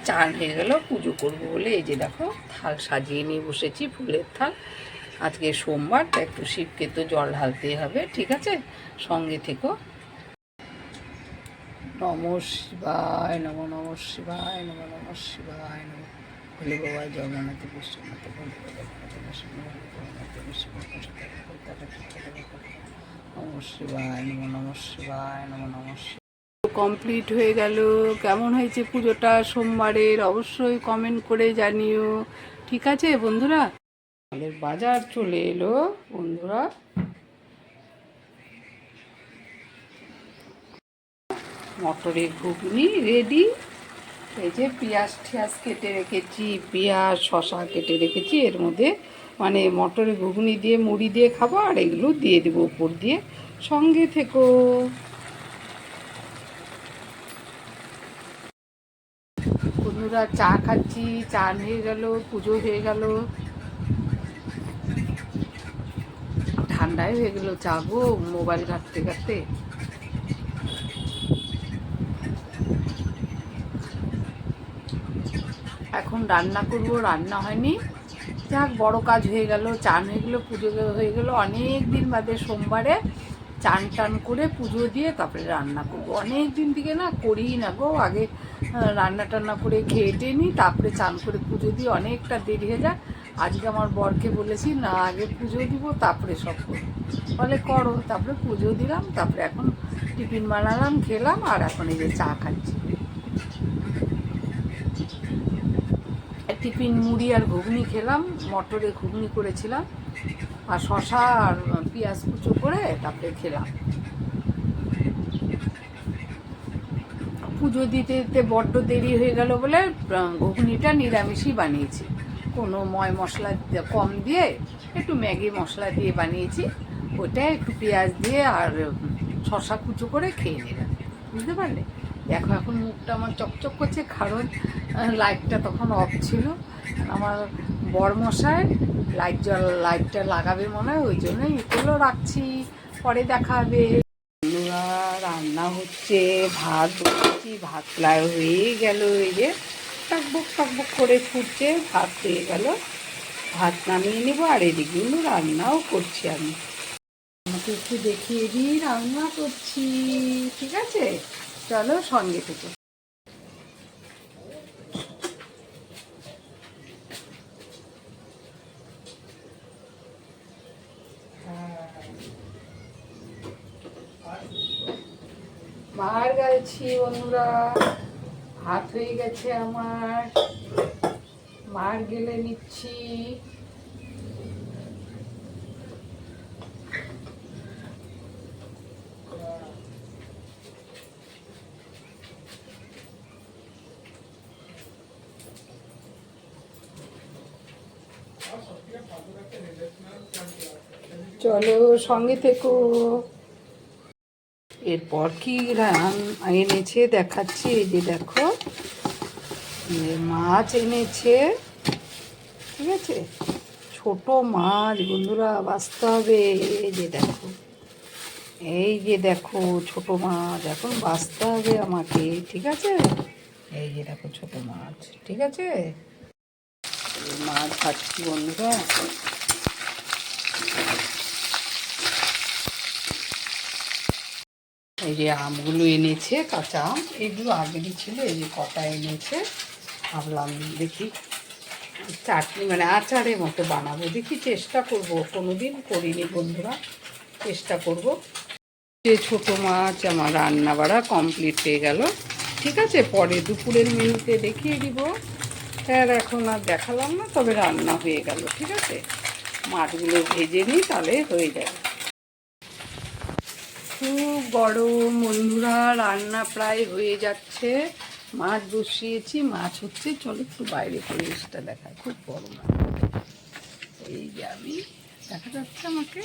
চান হয়ে গেল, পুজো করব বলে এই যে দেখো থাল সাজিয়ে নিয়ে বসেছি, ফুলের থাল। আজকে সোমবার, তাই একটু শিবকে তো জল ঢালতে হবে, ঠিক আছে? সঙ্গে থেকো। নমঃ শিবায় নম, নমঃ শিবায় নম, নমঃ শিবায় নম। ভোলে বাবা জগন্নাথ বিশ্বনাথ ভোলে জগন্নাথ নমঃ শিবায় নম, নমঃ শিবায় নম, নমঃ শিবায়। কমপ্লিট হয়ে গেল। কেমন হয়েছে পুজোটা সোমবারের অবশ্যই কমেন্ট করে জানিও, ঠিক আছে বন্ধুরা? আমাদের বাজার চলে এলো বন্ধুরা। মটরের ঘুগনি রেডি। এই যে পেঁয়াজ টিয়াজ কেটে রেখেছি, পেঁয়াজ শশা কেটে রেখেছি, এর মধ্যে মানে মটরের ঘুগনি দিয়ে মুড়ি দিয়ে খাবো, আর এগুলো দিয়ে দেবো উপর দিয়ে। সঙ্গে থেকো। বন্ধুরা চা খাচ্ছি, চান হয়ে গেল, পুজো হয়ে গেল, ঠান্ডাই হয়ে গেল চা গো, মোবাইল ঘাঁটতে ঘাঁটতে। এখন রান্না করব, রান্না হয়নি। যাক, বড় কাজ হয়ে গেল, চান হয়ে গেলো, পুজো হয়ে গেলো। অনেক দিন বাদে সোমবারে চান টান করে পুজো দিয়ে তারপরে রান্না করবো। অনেক দিন থেকে না করিই না গো। আগে রান্না টান্না করে খেয়ে টেয়ে নিই, তারপরে চান করে পুজো দিয়ে অনেকটা দেরি হয়ে যায়। আজকে আমার বরকে বলেছি না, আগে পুজো দিব তারপরে সব করবো। বলে করো। তারপরে পুজো দিলাম, তারপরে এখন টিফিন বানালাম, খেলাম, আর এখন এই যে চা খাচ্ছি। টিফিন মুড়ি আর ঘুগনি খেলাম, মটরে ঘুগনি করেছিলাম, আর শশা আর পেঁয়াজ কুচো করে তারপরে খেলাম। পুজো দিতে দিতে বড্ড দেরি হয়ে গেল বলে ঘুগনিটা নিরামিষই বানিয়েছি, কোনো ময় মশলা কম দিয়ে, একটু ম্যাগি মশলা দিয়ে বানিয়েছি। ওটা একটু পেঁয়াজ দিয়ে আর শশা কুচো করে খেয়ে নিলাম, বুঝতে পারলে? দেখো এখন মুখটা আমার চকচক করছে, কারণ লাইটটা তখন অফ ছিল। আমার বরমশাই লাইটটা লাগাবে মনে হয়, ওই জন্যই এগুলো রাখছি, পরে দেখা হবে। রান্না হচ্ছে, ভাত বসেছি, ভাত প্রায় হয়ে গেল। এই যে টকবক টকবক করে ফুটছে, ভাত হয়ে গেল। ভাত নামিয়ে নেবো, আর এদিকে রান্নাও করছি আমি। আমাকে একটু দেখিয়ে দিই, রান্না করছি, ঠিক আছে? চলো সঙ্গে থেকে। মার গেছি বন্ধুরা, ভাত হয়ে গেছে আমার, মার গেলে নিচ্ছি। চলো সঙ্গে থেকো। এরপর কি এনেছে দেখাচ্ছি। এই যে দেখো, মাছ এনেছে, ঠিক আছে? ছোট মাছ বন্ধুরা, বাঁচতে হবে। এই যে দেখো, এই যে দেখো ছোট মাছ, এখন বাঁচতে হবে আমাকে, ঠিক আছে? এই যে দেখো ছোট মাছ, ঠিক আছে? মাছ খাচ্ছি বন্ধুরা। এই যে আমগুলো এনেছে, কাঁচা আম, এগুলো আগেরই ছিল। এই যে কটা এনেছে, ভাবলাম দেখি চাটনি মানে আচারের মতো বানাবো, দেখি চেষ্টা করব। কোনোদিন করিনি বন্ধুরা, চেষ্টা করব। যে ছোটো মাছ আমার রান্না বাড়া কমপ্লিট হয়ে গেল, ঠিক আছে? পরে দুপুরের মেনুতে দেখিয়ে দিব, আর এখন আর দেখালাম না, তবে রান্না হয়ে গেল, ঠিক আছে? মাছগুলো ভেজে নিই, তাহলে হয়ে যাবে। খুব গরম বন্ধুরা, রান্না প্রায় হয়ে যাচ্ছে। মাছ বসিয়েছি, মাছ হচ্ছে। চলো একটু বাইরে পরিবেশটা দেখায়, খুব গরম। এই যে আমি, দেখা যাচ্ছে আমাকে?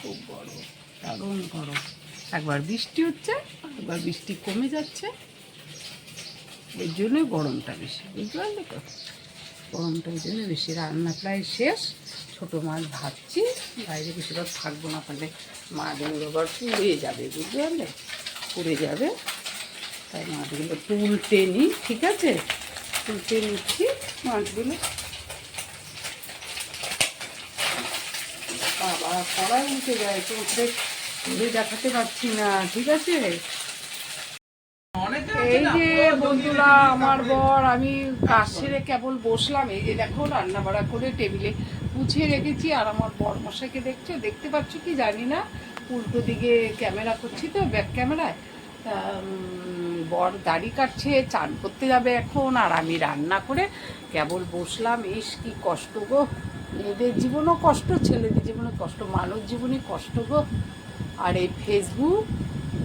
খুব গরম, দারুণ গরম। একবার বৃষ্টি হচ্ছে, একবার বৃষ্টি কমে যাচ্ছে, এর জন্যই গরমটা বেশি, বুঝতে পারলে তো? গরমটা ওই জন্য বেশি। রান্না প্রায় শেষ, ছোটো মাছ ভাজছি। বাইরে বেশিরভাগ থাকবো না, তাহলে মাছগুলো আবার পুড়ে যাবে, বুঝতে পারলে? পুড়ে যাবে। তাই মাছগুলো একটু উল্টে নিই, ঠিক আছে? উল্টে নিচ্ছি মাছগুলো। বাবা কড়াই উঠে যায়, তো উঠে দেখাতে পারছি না, ঠিক আছে? এই যে বন্ধুরা, আমার বর, আমি কাজ সেরে কেবল বসলাম। এই যে দেখো রান্না বাড়া করে টেবিলে গুছিয়ে রেখেছি, আর আমার বর মশাইকে দেখছো, দেখতে পাচ্ছ কি জানি না, উল্টো দিকে ক্যামেরা করছি তো, ব্যাক ক্যামেরায়। তা বর দাড়ি কাটছে, চান করতে যাবে এখন, আর আমি রান্না করে কেবল বসলাম। ইস কি কষ্ট গো, মেয়েদের জীবনও কষ্ট, ছেলেদের জীবনও কষ্ট, মানব জীবনই কষ্ট গো। আর এই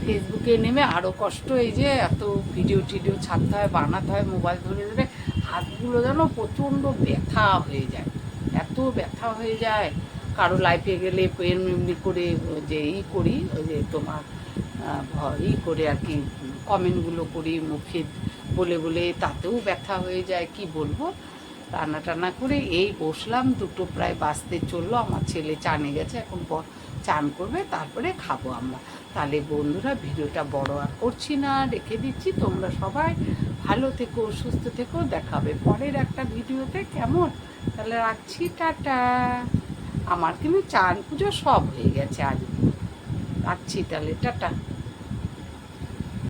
ফেসবুকে নেমে আরও কষ্ট। এই যে এত ভিডিও টিডিও ছাড়তে হয়, বানাতে হয়, মোবাইল ধরে ধরে হাতগুলো যেন প্রচণ্ড ব্যথা হয়ে যায়, এত ব্যথা হয়ে যায়। কারো লাইফে গেলে এমনি করে যে করি, ওই যে তোমার করে আর কি কমেন্টগুলো করি মুখে বলে বলে, তাতেও ব্যথা হয়ে যায়, কি বলবো। রান্না টান্না করে এই বসলাম, দুটো প্রায় বাজতে চললো। আমার ছেলে চানে গেছে, এখন চান করবে, তারপরে খাবো আমরা। তাহলে বন্ধুরা, ভিডিওটা বড় আর করছি না, রেখে দিচ্ছি। তোমরা সবাই ভালো থেকো, সুস্থ থেকো, দেখাবে পরের একটা ভিডিওতে, কেমন? তাহলে রাখছি, টাটা। আমার কিন্তু চান পুজো সব হয়ে গেছে আজ, রাখছি তাহলে, টাটা।